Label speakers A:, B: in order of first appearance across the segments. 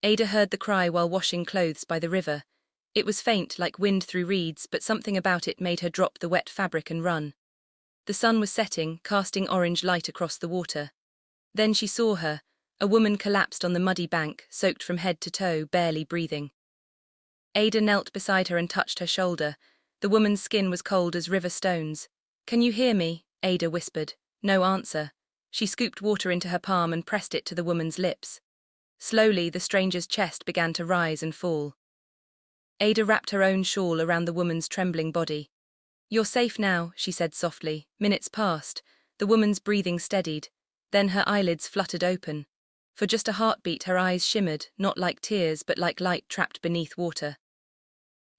A: Ada heard the cry while washing clothes by the river. It was faint, like wind through reeds, but something about it made her drop the wet fabric and run. The sun was setting, casting orange light across the water. Then she saw her, a woman collapsed on the muddy bank, soaked from head to toe, barely breathing. Ada knelt beside her and touched her shoulder. The woman's skin was cold as river stones. "Can you hear me?" Ada whispered. No answer. She scooped water into her palm and pressed it to the woman's lips. Slowly, the stranger's chest began to rise and fall. Ada wrapped her own shawl around the woman's trembling body. "You're safe now," she said softly. Minutes passed. The woman's breathing steadied. Then her eyelids fluttered open. For just a heartbeat, her eyes shimmered, not like tears but like light trapped beneath water.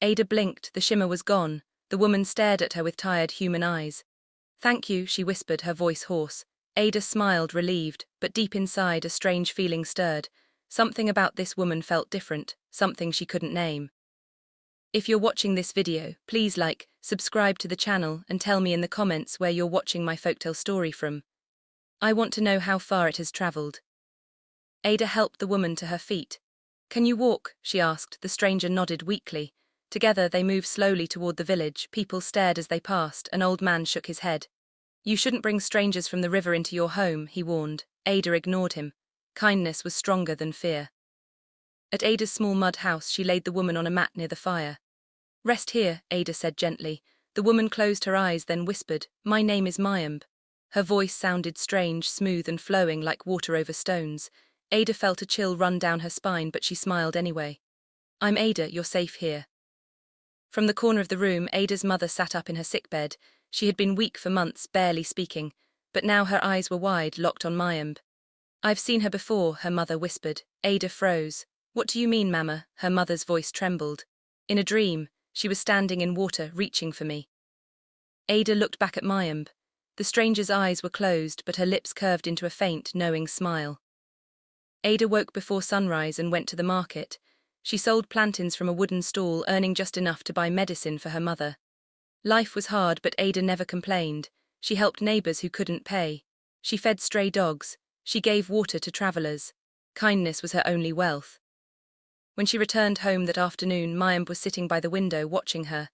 A: Ada blinked, the shimmer was gone. The woman stared at her with tired human eyes. "Thank you," she whispered, her voice hoarse. Ada smiled, relieved, but deep inside a strange feeling stirred. Something about this woman felt different, something she couldn't name. If you're watching this video, please like, subscribe to the channel and tell me in the comments where you're watching my folktale story from. I want to know how far it has traveled. Ada helped the woman to her feet. "Can you walk?" she asked. The stranger nodded weakly. Together they moved slowly toward the village. People stared as they passed. An old man shook his head. "You shouldn't bring strangers from the river into your home," he warned. Ada ignored him. Kindness was stronger than fear. At Ada's small mud house, she laid the woman on a mat near the fire. "Rest here," Ada said gently. The woman closed her eyes, then whispered, "My name is Mayamb." Her voice sounded strange, smooth and flowing like water over stones. Ada felt a chill run down her spine, but she smiled anyway. "I'm Ada, you're safe here." From the corner of the room, Ada's mother sat up in her sickbed. She had been weak for months, barely speaking, but now her eyes were wide, locked on Mayamb. "I've seen her before," her mother whispered. Ada froze. "What do you mean, Mama?" Her mother's voice trembled. "In a dream, she was standing in water, reaching for me." Ada looked back at Mayamb. The stranger's eyes were closed, but her lips curved into a faint, knowing smile. Ada woke before sunrise and went to the market. She sold plantains from a wooden stall, earning just enough to buy medicine for her mother. Life was hard, but Ada never complained. She helped neighbors who couldn't pay. She fed stray dogs. She gave water to travelers. Kindness was her only wealth. When she returned home that afternoon, Mayamb was sitting by the window, watching her.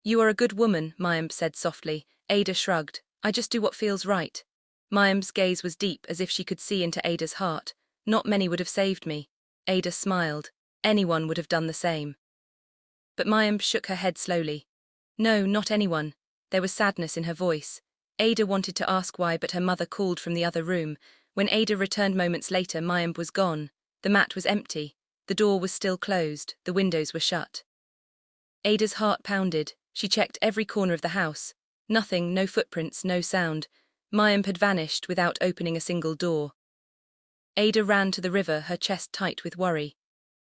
A: "You are a good woman," Mayamb said softly. Ada shrugged. "I just do what feels right." Mayamb's gaze was deep, as if she could see into Ada's heart. "Not many would have saved me." Ada smiled. "Anyone would have done the same." But Mayamb shook her head slowly. "No, not anyone." There was sadness in her voice. Ada wanted to ask why, but her mother called from the other room. When Ada returned moments later, Mayamb was gone. The mat was empty. The door was still closed. The windows were shut. Ada's heart pounded. She checked every corner of the house. Nothing, no footprints, no sound. Mayamb had vanished without opening a single door. Ada ran to the river, her chest tight with worry.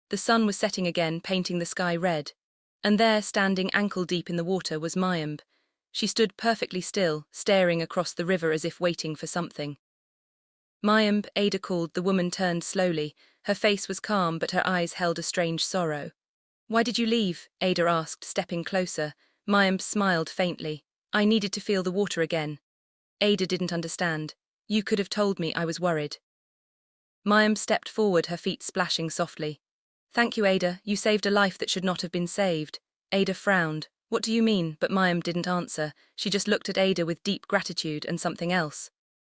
A: The sun was setting again, painting the sky red. And there, standing ankle-deep in the water, was Mayamb. She stood perfectly still, staring across the river as if waiting for something. "Mayamb," Ada called. The woman turned slowly. Her face was calm, but her eyes held a strange sorrow. "Why did you leave?" Ada asked, stepping closer. Mayamb smiled faintly. "I needed to feel the water again." Ada didn't understand. "You could have told me, I was worried." Mayamb stepped forward, her feet splashing softly. "Thank you, Ada. You saved a life that should not have been saved." Ada frowned. "What do you mean?" But Mayamb didn't answer. She just looked at Ada with deep gratitude and something else.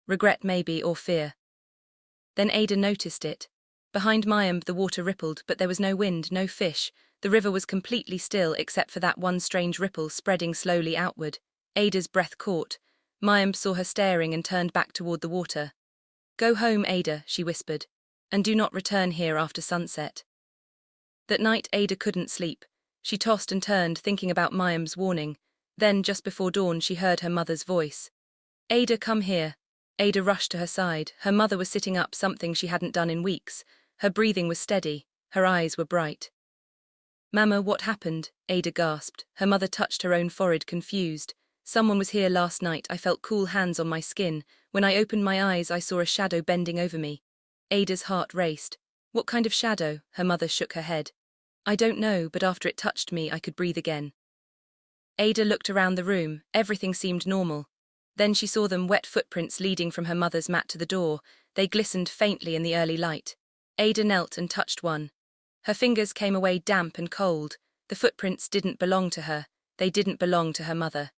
A: Regret maybe, or fear. Then Ada noticed it. Behind Mayamb the water rippled, but there was no wind, no fish. The river was completely still except for that one strange ripple spreading slowly outward. Ada's breath caught. Mayamb saw her staring and turned back toward the water. "Go home, Ada," she whispered, "and do not return here after sunset." That night Ada couldn't sleep. She tossed and turned, thinking about Mayamb's warning. Then, just before dawn, she heard her mother's voice. "Ada, come here." Ada rushed to her side. Her mother was sitting up, something she hadn't done in weeks. Her breathing was steady. Her eyes were bright. "Mama, what happened?" Ada gasped. Her mother touched her own forehead, confused. "Someone was here last night. I felt cool hands on my skin. When I opened my eyes, I saw a shadow bending over me." Ada's heart raced. "What kind of shadow?" Her mother shook her head. "I don't know, but after it touched me, I could breathe again." Ada looked around the room. Everything seemed normal. Then she saw them, wet footprints leading from her mother's mat to the door. They glistened faintly in the early light. Ada knelt and touched one. Her fingers came away damp and cold. The footprints didn't belong to her. They didn't belong to her mother.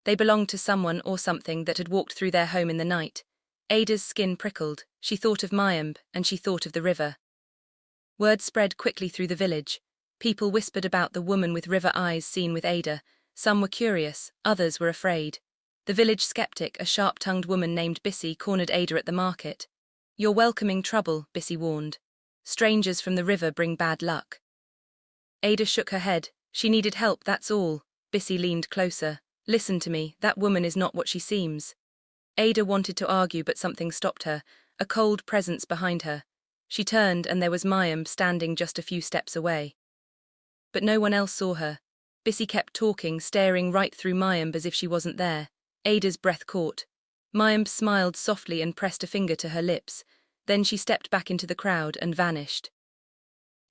A: They belonged to someone or something that had walked through their home in the night. Ada's skin prickled. She thought of Mayimb, and she thought of the river. Word spread quickly through the village. People whispered about the woman with river eyes seen with Ada. Some were curious, others were afraid. The village skeptic, a sharp-tongued woman named Bissy, cornered Ada at the market. "You're welcoming trouble," Bissy warned. "Strangers from the river bring bad luck." Ada shook her head. "She needed help, that's all." Bissy leaned closer. "Listen to me, that woman is not what she seems." Ada wanted to argue, but something stopped her, a cold presence behind her. She turned and there was Mayimb standing just a few steps away. But no one else saw her. Bissy kept talking, staring right through Mayimb as if she wasn't there. Ada's breath caught. Mayimb smiled softly and pressed a finger to her lips. Then she stepped back into the crowd and vanished.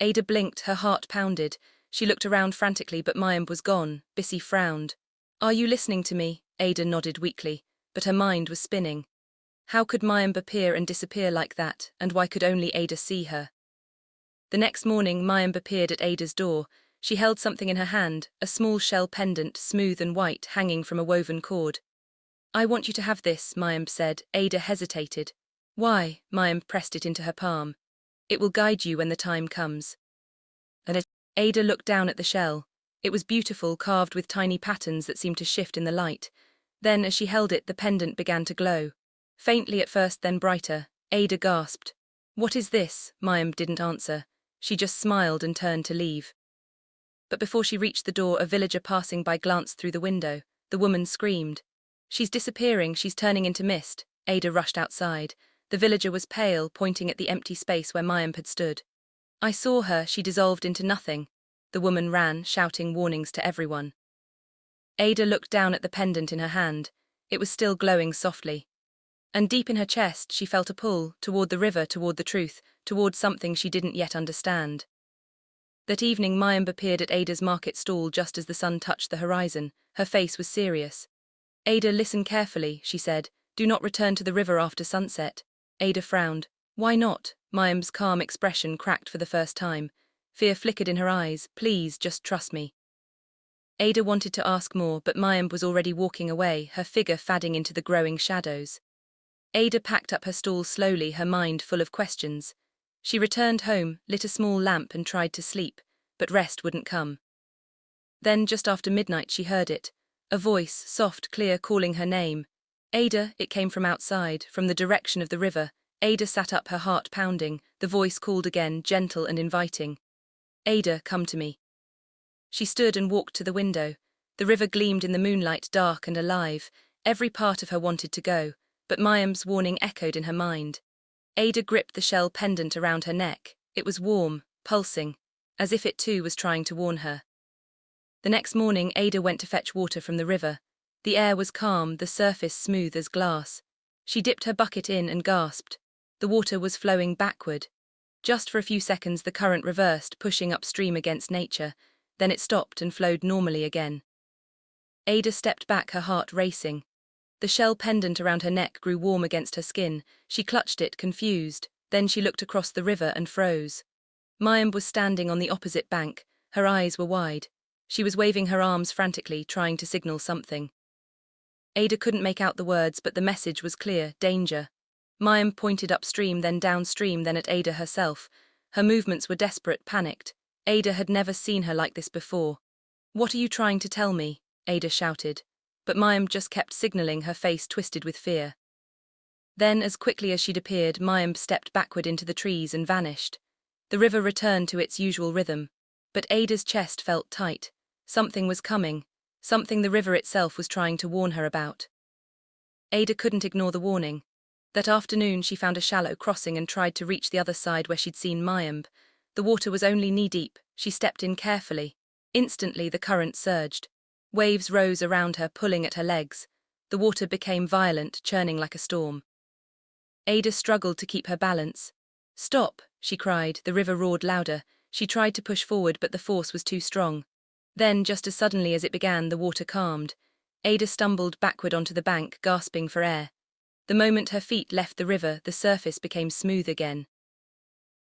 A: Ada blinked, her heart pounded. She looked around frantically, but Mayimb was gone. Bissy frowned. "Are you listening to me?" Ada nodded weakly, but her mind was spinning. How could Mayimb appear and disappear like that, and why could only Ada see her? The next morning, Mayimb appeared at Ada's door. She held something in her hand, a small shell pendant, smooth and white, hanging from a woven cord. "I want you to have this," Mayimb said. Ada hesitated. "Why?" Mayimb pressed it into her palm. "It will guide you when the time comes." And Ada looked down at the shell. It was beautiful, carved with tiny patterns that seemed to shift in the light. Then, as she held it, the pendant began to glow. Faintly at first, then brighter. Ada gasped. "What is this?" Mayimb didn't answer. She just smiled and turned to leave. But before she reached the door, a villager passing by glanced through the window. The woman screamed. "She's disappearing, she's turning into mist." Ada rushed outside. The villager was pale, pointing at the empty space where Mayimb had stood. "I saw her, she dissolved into nothing." The woman ran, shouting warnings to everyone. Ada looked down at the pendant in her hand. It was still glowing softly. And deep in her chest, she felt a pull, toward the river, toward the truth, toward something she didn't yet understand. That evening, Mayimb appeared at Ada's market stall just as the sun touched the horizon. Her face was serious. "Ada, listen carefully," she said. "Do not return to the river after sunset." Ada frowned. "Why not?" Mayimb's calm expression cracked for the first time. Fear flickered in her eyes. "Please, just trust me." Ada wanted to ask more, but Mayimb was already walking away, her figure fading into the growing shadows. Ada packed up her stall slowly, her mind full of questions. She returned home, lit a small lamp and tried to sleep, but rest wouldn't come. Then, just after midnight, she heard it. A voice, soft, clear, calling her name. "Ada," it came from outside, from the direction of the river. Ada sat up, her heart pounding. The voice called again, gentle and inviting. "Ada, come to me." She stood and walked to the window. The river gleamed in the moonlight, dark and alive. Every part of her wanted to go, but Mayimb's warning echoed in her mind. Ada gripped the shell pendant around her neck. It was warm, pulsing, as if it too was trying to warn her. The next morning, Ada went to fetch water from the river. The air was calm, the surface smooth as glass. She dipped her bucket in and gasped. The water was flowing backward. Just for a few seconds, the current reversed, pushing upstream against nature. Then it stopped and flowed normally again. Ada stepped back, her heart racing. The shell pendant around her neck grew warm against her skin. She clutched it, confused. Then she looked across the river and froze. Mayimb was standing on the opposite bank. Her eyes were wide. She was waving her arms frantically, trying to signal something. Ada couldn't make out the words, but the message was clear: danger. Mayimb pointed upstream, then downstream, then at Ada herself. Her movements were desperate, panicked. Ada had never seen her like this before. "What are you trying to tell me?" Ada shouted. But Mayimb just kept signaling, her face twisted with fear. Then, as quickly as she'd appeared, Mayimb stepped backward into the trees and vanished. The river returned to its usual rhythm. But Ada's chest felt tight. Something was coming. Something the river itself was trying to warn her about. Ada couldn't ignore the warning. That afternoon she found a shallow crossing and tried to reach the other side where she'd seen Mayimb. The water was only knee-deep. She stepped in carefully. Instantly the current surged. Waves rose around her, pulling at her legs. The water became violent, churning like a storm. Ada struggled to keep her balance. "Stop!" she cried. The river roared louder. She tried to push forward, but the force was too strong. Then, just as suddenly as it began, the water calmed. Ada stumbled backward onto the bank, gasping for air. The moment her feet left the river, the surface became smooth again.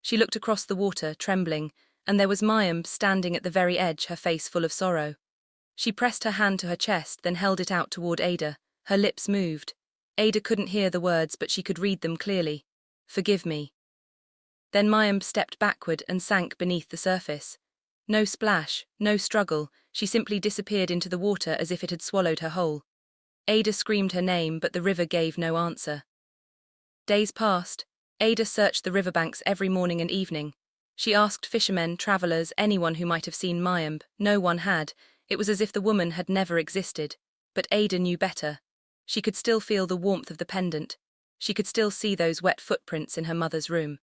A: She looked across the water, trembling, and there was Mayim standing at the very edge, her face full of sorrow. She pressed her hand to her chest, then held it out toward Ada. Her lips moved. Ada couldn't hear the words, but she could read them clearly. "Forgive me." Then Mayim stepped backward and sank beneath the surface. No splash, no struggle, she simply disappeared into the water as if it had swallowed her whole. Ada screamed her name, but the river gave no answer. Days passed. Ada searched the riverbanks every morning and evening. She asked fishermen, travelers, anyone who might have seen Mayim. No one had. It was as if the woman had never existed. But Ada knew better. She could still feel the warmth of the pendant. She could still see those wet footprints in her mother's room.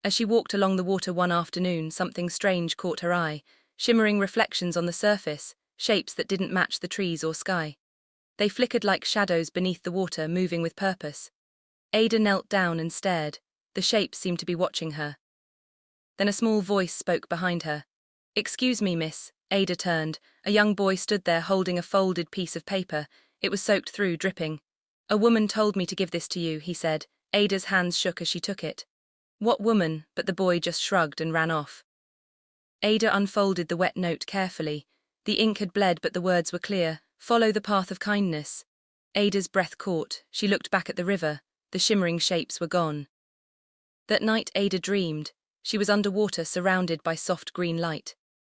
A: As she walked along the water one afternoon, something strange caught her eye, shimmering reflections on the surface, shapes that didn't match the trees or sky. They flickered like shadows beneath the water, moving with purpose. Ada knelt down and stared. The shapes seemed to be watching her. Then a small voice spoke behind her. "Excuse me, miss." Ada turned. A young boy stood there holding a folded piece of paper. It was soaked through, dripping. "A woman told me to give this to you," he said. Ada's hands shook as she took it. "What woman?" But the boy just shrugged and ran off. Ada unfolded the wet note carefully. The ink had bled, but the words were clear. "Follow the path of kindness." Ada's breath caught. She looked back at the river. The shimmering shapes were gone. That night Ada dreamed. She was underwater, surrounded by soft green light.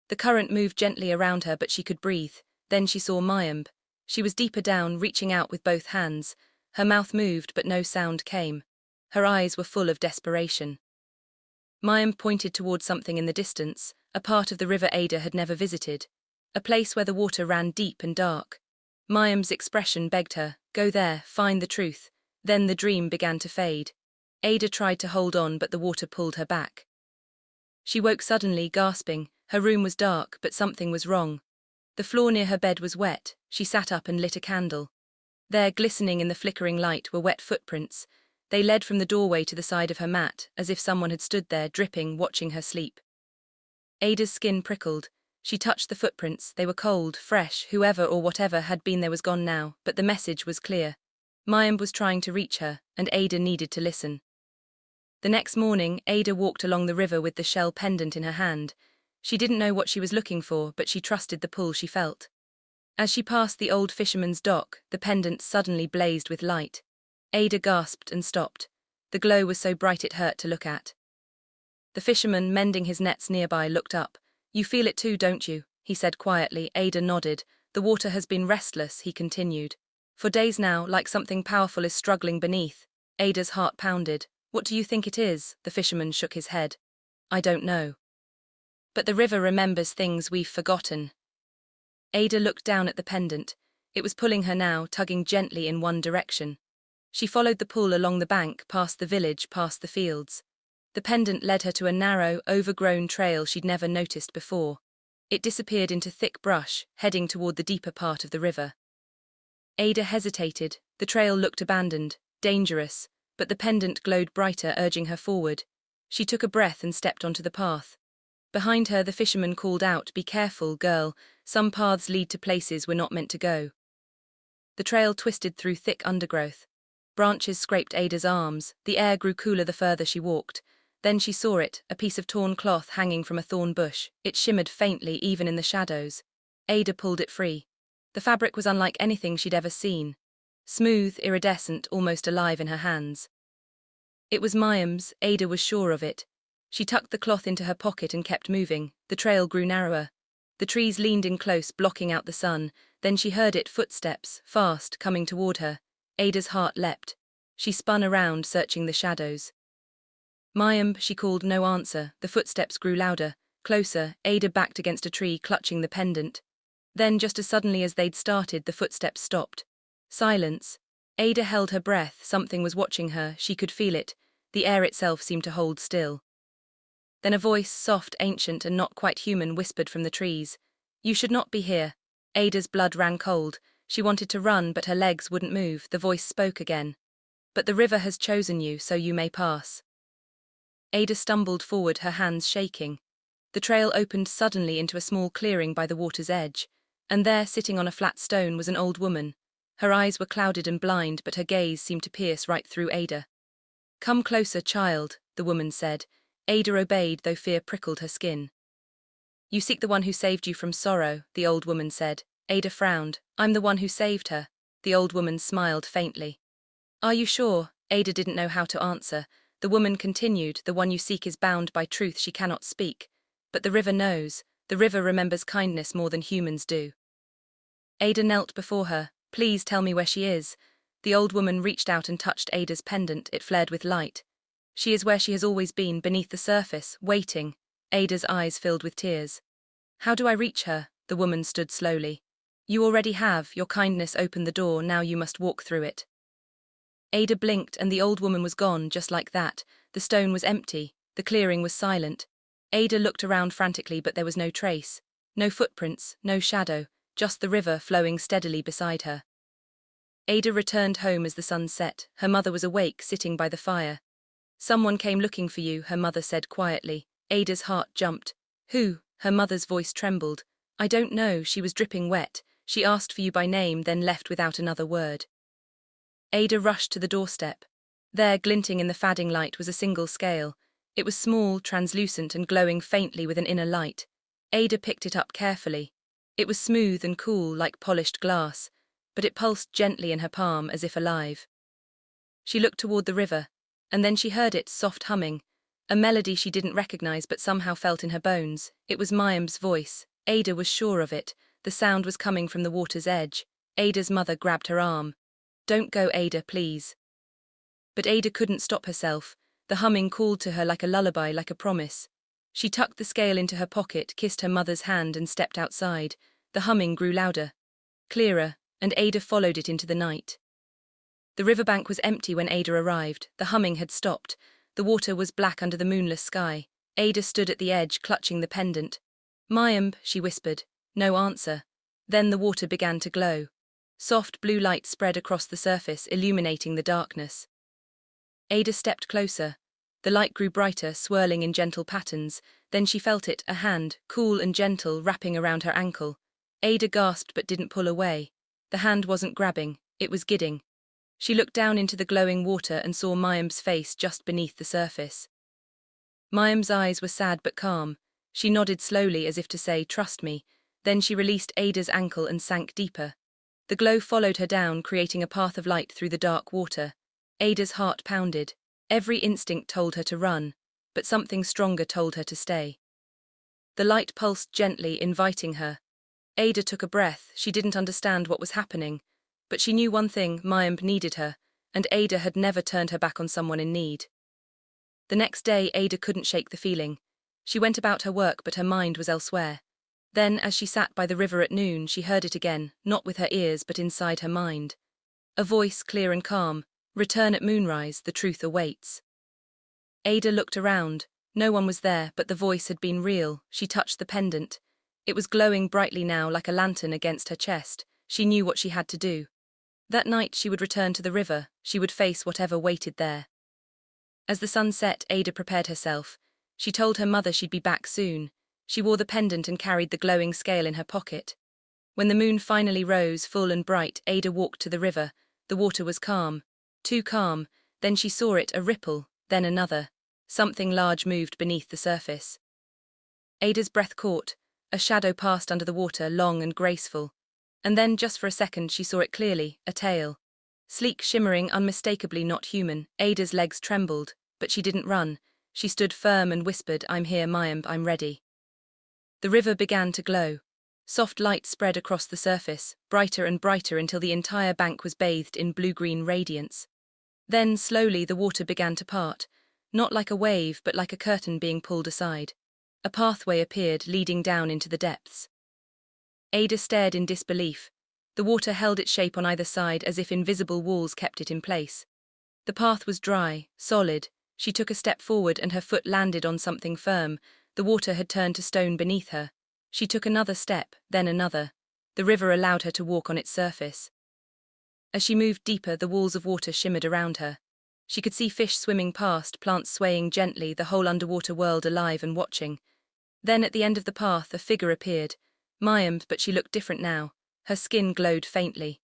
A: The current moved gently around her, but she could breathe. Then she saw Mayim. She was deeper down, reaching out with both hands. Her mouth moved, but no sound came. Her eyes were full of desperation. Mayim pointed toward something in the distance, a part of the river Ada had never visited, a place where the water ran deep and dark. Mayim's expression begged her, "Go there, find the truth." Then the dream began to fade. Ada tried to hold on, but the water pulled her back. She woke suddenly, gasping. Her room was dark, but something was wrong. The floor near her bed was wet. She sat up and lit a candle. There, glistening in the flickering light, were wet footprints. They led from the doorway to the side of her mat, as if someone had stood there, dripping, watching her sleep. Ada's skin prickled. She touched the footprints. They were cold, fresh. Whoever or whatever had been there was gone now, but the message was clear. Mayim was trying to reach her, and Ada needed to listen. The next morning, Ada walked along the river with the shell pendant in her hand. She didn't know what she was looking for, but she trusted the pull she felt. As she passed the old fisherman's dock, the pendant suddenly blazed with light. Ada gasped and stopped. The glow was so bright it hurt to look at. The fisherman, mending his nets nearby, looked up. "You feel it too, don't you?" he said quietly. Ada nodded. "The water has been restless," he continued. "For days now, like something powerful is struggling beneath." Ada's heart pounded. "What do you think it is?" The fisherman shook his head. "I don't know. But the river remembers things we've forgotten." Ada looked down at the pendant. It was pulling her now, tugging gently in one direction. She followed the pull along the bank, past the village, past the fields. The pendant led her to a narrow, overgrown trail she'd never noticed before. It disappeared into thick brush, heading toward the deeper part of the river. Ada hesitated. The trail looked abandoned, dangerous, but the pendant glowed brighter, urging her forward. She took a breath and stepped onto the path. Behind her, the fisherman called out, "Be careful, girl. Some paths lead to places we're not meant to go." The trail twisted through thick undergrowth. Branches scraped Ada's arms. The air grew cooler the further she walked. Then she saw it, a piece of torn cloth hanging from a thorn bush. It shimmered faintly, even in the shadows. Ada pulled it free. The fabric was unlike anything she'd ever seen. Smooth, iridescent, almost alive in her hands. It was Mayim's. Ada was sure of it. She tucked the cloth into her pocket and kept moving. The trail grew narrower. The trees leaned in close, blocking out the sun. Then she heard it, footsteps, fast, coming toward her. Ada's heart leapt. She spun around, searching the shadows. "Mayim," she called, no answer. The footsteps grew louder, closer. Ada backed against a tree, clutching the pendant. Then, just as suddenly as they'd started, the footsteps stopped. Silence. Ada held her breath. Something was watching her. She could feel it. The air itself seemed to hold still. Then a voice, soft, ancient, and not quite human, whispered from the trees. "You should not be here." Ada's blood ran cold. She wanted to run, but her legs wouldn't move. The voice spoke again. "But the river has chosen you, so you may pass." Ada stumbled forward, her hands shaking. The trail opened suddenly into a small clearing by the water's edge, and there, sitting on a flat stone, was an old woman. Her eyes were clouded and blind, but her gaze seemed to pierce right through Ada. "Come closer, child," the woman said. Ada obeyed, though fear prickled her skin. You seek the one who saved you from sorrow, the old woman said. Ada frowned. I'm the one who saved her. The old woman smiled faintly. Are you sure? Ada didn't know how to answer. The woman continued, the one you seek is bound by truth she cannot speak. But the river knows. The river remembers kindness more than humans do. Ada knelt before her. Please tell me where she is. The old woman reached out and touched Ada's pendant. It flared with light. She is where she has always been, beneath the surface, waiting. Ada's eyes filled with tears. How do I reach her? The woman stood slowly. You already have. Your kindness opened the door, now you must walk through it. Ada blinked and the old woman was gone, just like that. The stone was empty. The clearing was silent. Ada looked around frantically, but there was no trace. No footprints, no shadow, just the river flowing steadily beside her. Ada returned home as the sun set. Her mother was awake, sitting by the fire. Someone came looking for you, her mother said quietly. Ada's heart jumped. Who? Her mother's voice trembled. I don't know, she was dripping wet. She asked for you by name, then left without another word. Ada rushed to the doorstep. There, glinting in the fading light, was a single scale. It was small, translucent, and glowing faintly with an inner light. Ada picked it up carefully. It was smooth and cool, like polished glass, but it pulsed gently in her palm, as if alive. She looked toward the river, and then she heard its soft humming, a melody she didn't recognize but somehow felt in her bones. It was Mayim's voice. Ada was sure of it. The sound was coming from the water's edge. Ada's mother grabbed her arm. Don't go, Ada, please. But Ada couldn't stop herself. The humming called to her like a lullaby, like a promise. She tucked the scale into her pocket, kissed her mother's hand, and stepped outside. The humming grew louder, clearer, and Ada followed it into the night. The riverbank was empty when Ada arrived. The humming had stopped. The water was black under the moonless sky. Ada stood at the edge, clutching the pendant. Mayim, she whispered. No answer. Then the water began to glow. Soft blue light spread across the surface, illuminating the darkness. Ada stepped closer. The light grew brighter, swirling in gentle patterns. Then she felt it, a hand, cool and gentle, wrapping around her ankle. Ada gasped but didn't pull away. The hand wasn't grabbing, it was guiding. She looked down into the glowing water and saw Mayim's face just beneath the surface. Mayim's eyes were sad but calm. She nodded slowly as if to say, trust me. Then she released Ada's ankle and sank deeper. The glow followed her down, creating a path of light through the dark water. Ada's heart pounded. Every instinct told her to run, but something stronger told her to stay. The light pulsed gently, inviting her. Ada took a breath. She didn't understand what was happening, but she knew one thing: Mayim needed her, and Ada had never turned her back on someone in need. The next day, Ada couldn't shake the feeling. She went about her work, but her mind was elsewhere. Then, as she sat by the river at noon, she heard it again, not with her ears but inside her mind. A voice, clear and calm. Return at moonrise, the truth awaits. Ada looked around. No one was there, but the voice had been real. She touched the pendant. It was glowing brightly now, like a lantern against her chest. She knew what she had to do. That night she would return to the river. She would face whatever waited there. As the sun set, Ada prepared herself. She told her mother she'd be back soon. She wore the pendant and carried the glowing scale in her pocket. When the moon finally rose, full and bright, Ada walked to the river. The water was calm. Too calm. Then she saw it, a ripple, then another. Something large moved beneath the surface. Ada's breath caught. A shadow passed under the water, long and graceful. And then, just for a second, she saw it clearly, a tail. Sleek, shimmering, unmistakably not human. Ada's legs trembled, but she didn't run. She stood firm and whispered, I'm here, Mayim, I'm ready. The river began to glow. Soft light spread across the surface, brighter and brighter until the entire bank was bathed in blue-green radiance. Then, slowly, the water began to part, not like a wave, but like a curtain being pulled aside. A pathway appeared, leading down into the depths. Ada stared in disbelief. The water held its shape on either side as if invisible walls kept it in place. The path was dry, solid. She took a step forward and her foot landed on something firm. The water had turned to stone beneath her. She took another step, then another. The river allowed her to walk on its surface. As she moved deeper, the walls of water shimmered around her. She could see fish swimming past, plants swaying gently, the whole underwater world alive and watching. Then, at the end of the path, a figure appeared. Mayim, but she looked different now. Her skin glowed faintly.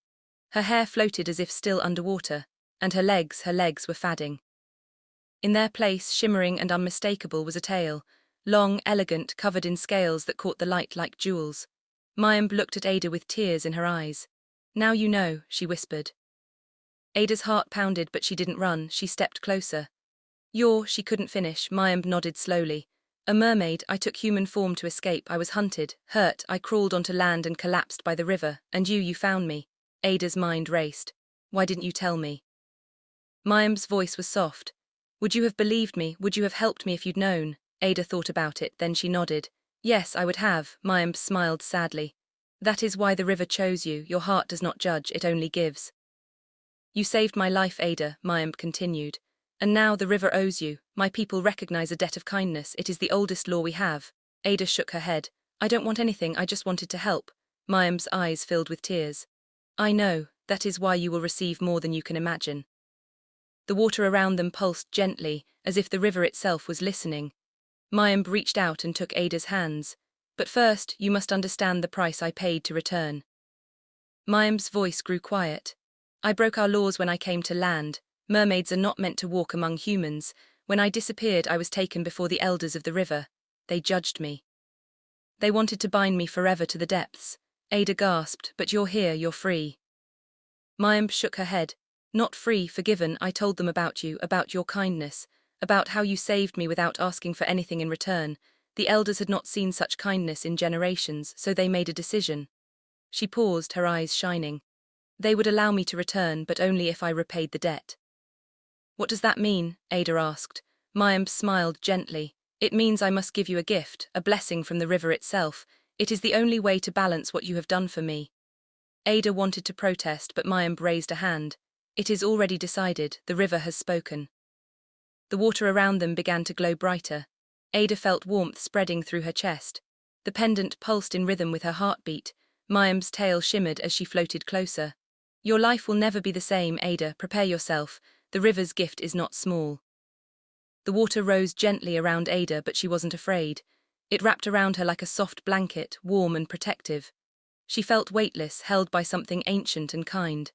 A: Her hair floated as if still underwater, and her legs were fading. In their place, shimmering and unmistakable, was a tail, long, elegant, covered in scales that caught the light like jewels. Mayim looked at Ada with tears in her eyes. "Now you know," she whispered. Ada's heart pounded, but she didn't run, she stepped closer. She couldn't finish. Mayim nodded slowly. "A mermaid. I took human form to escape. I was hunted, hurt, I crawled onto land and collapsed by the river, and you found me." Ada's mind raced. "Why didn't you tell me?" Mayim's voice was soft. "Would you have believed me? Would you have helped me if you'd known?" Ada thought about it, then she nodded. "Yes, I would have." Mayim smiled sadly. "That is why the river chose you. Your heart does not judge, it only gives." "You saved my life, Ada," Mayim continued. "And now the river owes you. My people recognize a debt of kindness. It is the oldest law we have." Ada shook her head. "I don't want anything, I just wanted to help." Mayim's eyes filled with tears. "I know, that is why you will receive more than you can imagine." The water around them pulsed gently, as if the river itself was listening. Mayim reached out and took Ada's hands. "But first, you must understand the price I paid to return." Mayim's voice grew quiet. "I broke our laws when I came to land. Mermaids are not meant to walk among humans. When I disappeared, I was taken before the elders of the river. They judged me. They wanted to bind me forever to the depths." Ada gasped. "But you're here, you're free." Mayim shook her head. "Not free, forgiven. I told them about you, about your kindness, about how you saved me without asking for anything in return. The elders had not seen such kindness in generations, so they made a decision." She paused, her eyes shining. "They would allow me to return, but only if I repaid the debt." "What does that mean?" Ada asked. Mayim smiled gently. "It means I must give you a gift, a blessing from the river itself. It is the only way to balance what you have done for me." Ada wanted to protest, but Mayim raised a hand. "It is already decided, the river has spoken." The water around them began to glow brighter. Ada felt warmth spreading through her chest. The pendant pulsed in rhythm with her heartbeat. Mayim's tail shimmered as she floated closer. "Your life will never be the same, Ada. Prepare yourself. The river's gift is not small." The water rose gently around Ada, but she wasn't afraid. It wrapped around her like a soft blanket, warm and protective. She felt weightless, held by something ancient and kind.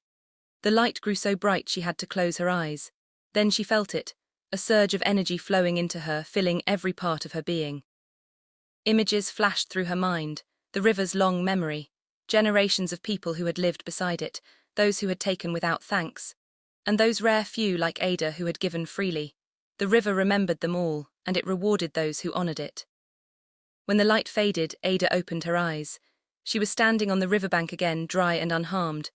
A: The light grew so bright she had to close her eyes. Then she felt it, a surge of energy flowing into her, filling every part of her being. Images flashed through her mind, the river's long memory, generations of people who had lived beside it, those who had taken without thanks, and those rare few like Ada who had given freely. The river remembered them all, and it rewarded those who honored it. When the light faded, Ada opened her eyes. She was standing on the riverbank again, dry and unharmed.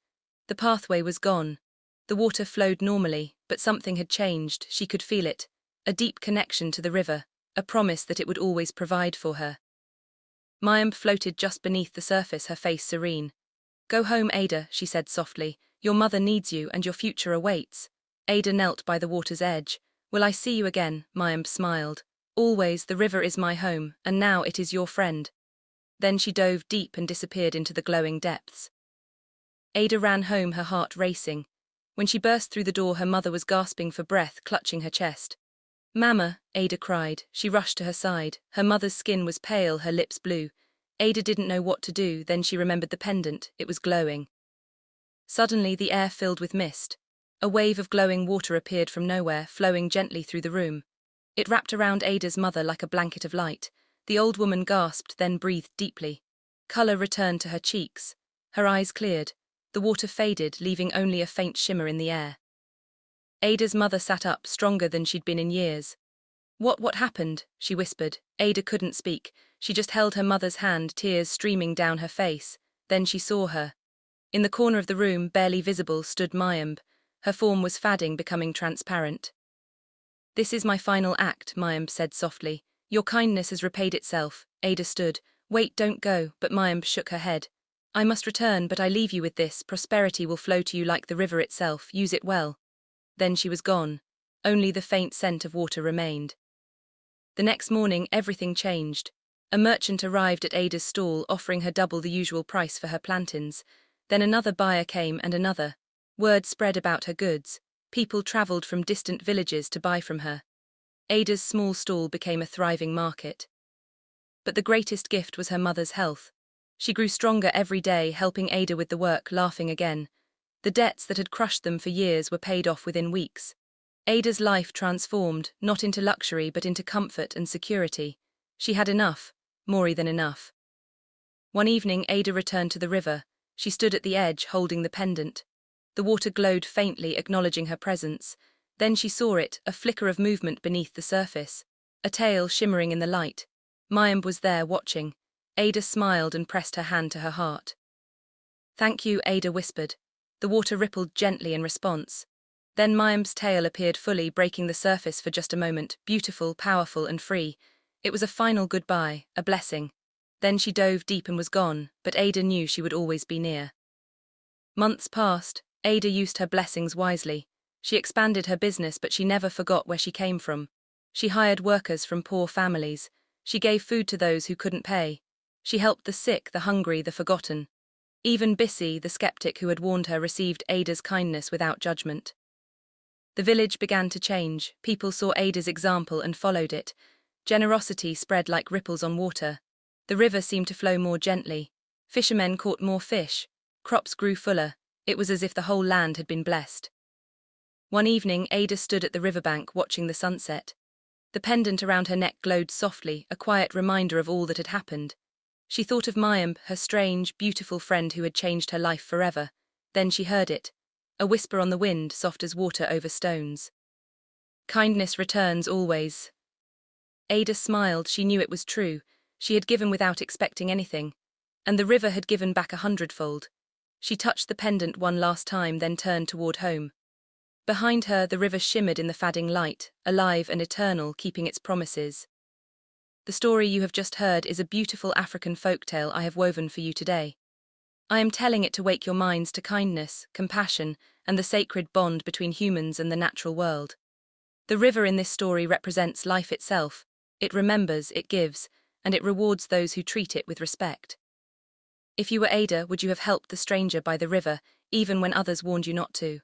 A: The pathway was gone. The water flowed normally, but something had changed. She could feel it. A deep connection to the river, a promise that it would always provide for her. Mayim floated just beneath the surface, her face serene. "Go home, Ada," she said softly. "Your mother needs you, and your future awaits." Ada knelt by the water's edge. "Will I see you again?" Mayim smiled. "Always. The river is my home, and now it is your friend." Then she dove deep and disappeared into the glowing depths. Ada ran home, her heart racing. When she burst through the door, her mother was gasping for breath, clutching her chest. "Mama," Ada cried. She rushed to her side. Her mother's skin was pale, her lips blue. Ada didn't know what to do, then she remembered the pendant. It was glowing. Suddenly, the air filled with mist. A wave of glowing water appeared from nowhere, flowing gently through the room. It wrapped around Ada's mother like a blanket of light. The old woman gasped, then breathed deeply. Color returned to her cheeks. Her eyes cleared. The water faded, leaving only a faint shimmer in the air. Ada's mother sat up, stronger than she'd been in years. What happened?" she whispered. Ada couldn't speak. She just held her mother's hand, tears streaming down her face. Then she saw her. In the corner of the room, barely visible, stood Mayim. Her form was fading, becoming transparent. "This is my final act," Mayim said softly. "Your kindness has repaid itself." Ada stood. "Wait, don't go," but Mayim shook her head. "I must return, but I leave you with this. Prosperity will flow to you like the river itself. Use it well." Then she was gone. Only the faint scent of water remained. The next morning, everything changed. A merchant arrived at Ada's stall, offering her double the usual price for her plantains. Then another buyer came, and another. Word spread about her goods. People traveled from distant villages to buy from her. Ada's small stall became a thriving market. But the greatest gift was her mother's health. She grew stronger every day, helping Ada with the work, laughing again. The debts that had crushed them for years were paid off within weeks. Ada's life transformed, not into luxury but into comfort and security. She had enough, more than enough. One evening Ada returned to the river. She stood at the edge, holding the pendant. The water glowed faintly, acknowledging her presence. Then she saw it, a flicker of movement beneath the surface. A tail shimmering in the light. Mayim was there, watching. Ada smiled and pressed her hand to her heart. "Thank you," Ada whispered. The water rippled gently in response. Then Mayim's tail appeared fully, breaking the surface for just a moment, beautiful, powerful, and free. It was a final goodbye, a blessing. Then she dove deep and was gone, but Ada knew she would always be near. Months passed. Ada used her blessings wisely. She expanded her business, but she never forgot where she came from. She hired workers from poor families. She gave food to those who couldn't pay. She helped the sick, the hungry, the forgotten. Even Bissy, the skeptic who had warned her, received Ada's kindness without judgment. The village began to change. People saw Ada's example and followed it. Generosity spread like ripples on water. The river seemed to flow more gently. Fishermen caught more fish. Crops grew fuller. It was as if the whole land had been blessed. One evening, Ada stood at the riverbank watching the sunset. The pendant around her neck glowed softly, a quiet reminder of all that had happened. She thought of Mayim, her strange, beautiful friend who had changed her life forever. Then she heard it. A whisper on the wind, soft as water over stones. "Kindness returns always." Ada smiled. She knew it was true. She had given without expecting anything. And the river had given back 100-fold. She touched the pendant one last time, then turned toward home. Behind her, the river shimmered in the fading light, alive and eternal, keeping its promises. The story you have just heard is a beautiful African folktale I have woven for you today. I am telling it to wake your minds to kindness, compassion, and the sacred bond between humans and the natural world. The river in this story represents life itself. It remembers, it gives, and it rewards those who treat it with respect. If you were Ada, would you have helped the stranger by the river, even when others warned you not to?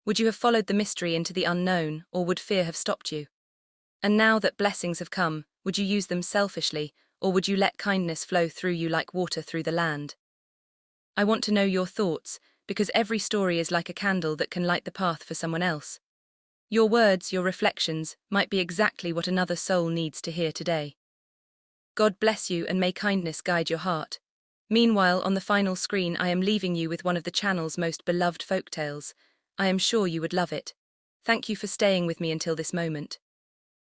A: Would you have followed the mystery into the unknown, or would fear have stopped you? And now that blessings have come, would you use them selfishly, or would you let kindness flow through you like water through the land? I want to know your thoughts, because every story is like a candle that can light the path for someone else. Your words, your reflections, might be exactly what another soul needs to hear today. God bless you, and may kindness guide your heart. Meanwhile, on the final screen, I am leaving you with one of the channel's most beloved folktales. I am sure you would love it. Thank you for staying with me until this moment.